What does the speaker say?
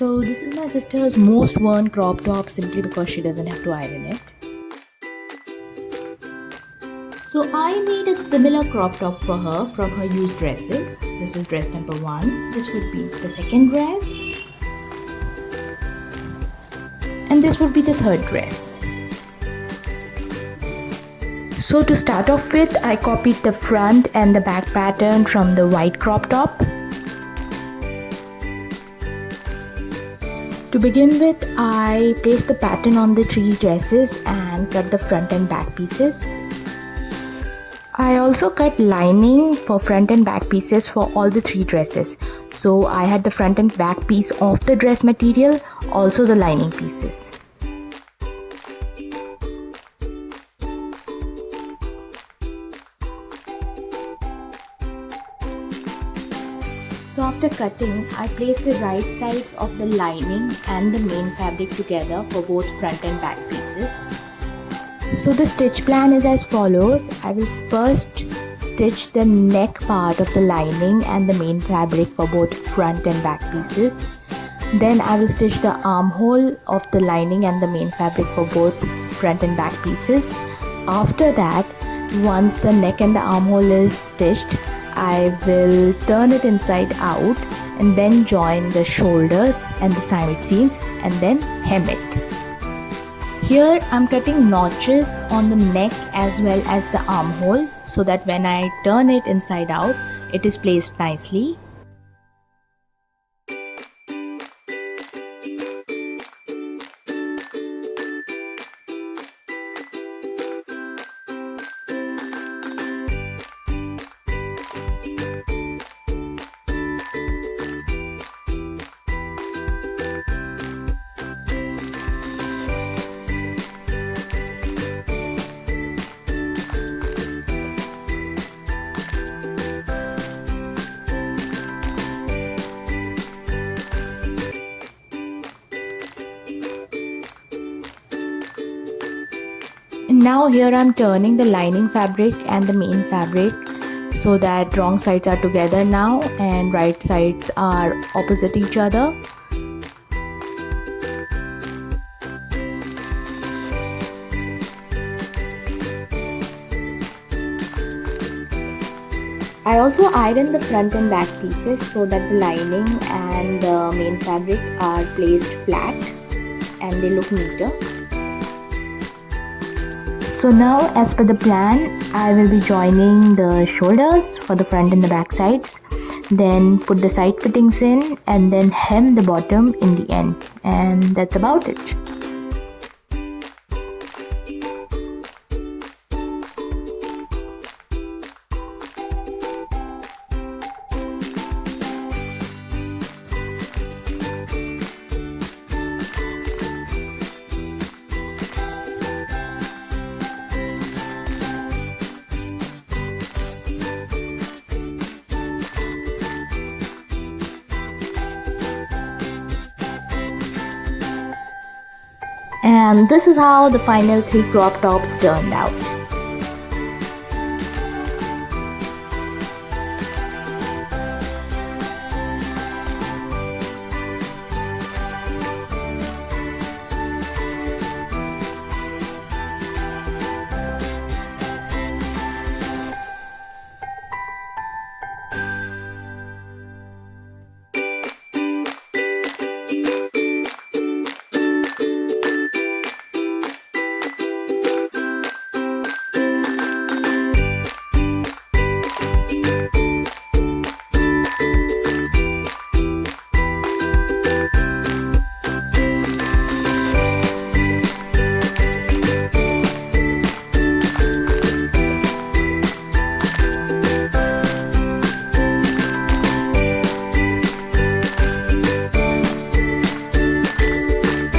So this is my sister's most worn crop top simply because she doesn't have to iron it. So I made a similar crop top for her from her used dresses. This is dress number 1. This would be the second dress. And this would be the third dress. So to start off with, I copied the front and the back pattern from the white crop top. To begin with, I placed the pattern on the 3 dresses and cut the front and back pieces. I also cut lining for front and back pieces for all the 3 dresses. So I had the front and back piece of the dress material, also the lining pieces. So after cutting, I placed the right sides of the lining and the main fabric together for both front and back pieces. So the stitch plan is as follows. I will first stitch the neck part of the lining and the main fabric for both front and back pieces. Then I will stitch the armhole of the lining and the main fabric for both front and back pieces. After that, once the neck and the armhole is stitched, I will turn it inside out and then join the shoulders and the side seams and then hem it. Here I'm cutting notches on the neck as well as the armhole so that when I turn it inside out, it is placed nicely. Now here I'm turning the lining fabric and the main fabric so that wrong sides are together now and right sides are opposite each other. I also ironed the front and back pieces so that the lining and the main fabric are placed flat and they look neater. So now, as per the plan, I will be joining the shoulders for the front and the back sides, then put the side fittings in and then hem the bottom in the end, and that's about it. And this is how the final 3 crop tops turned out.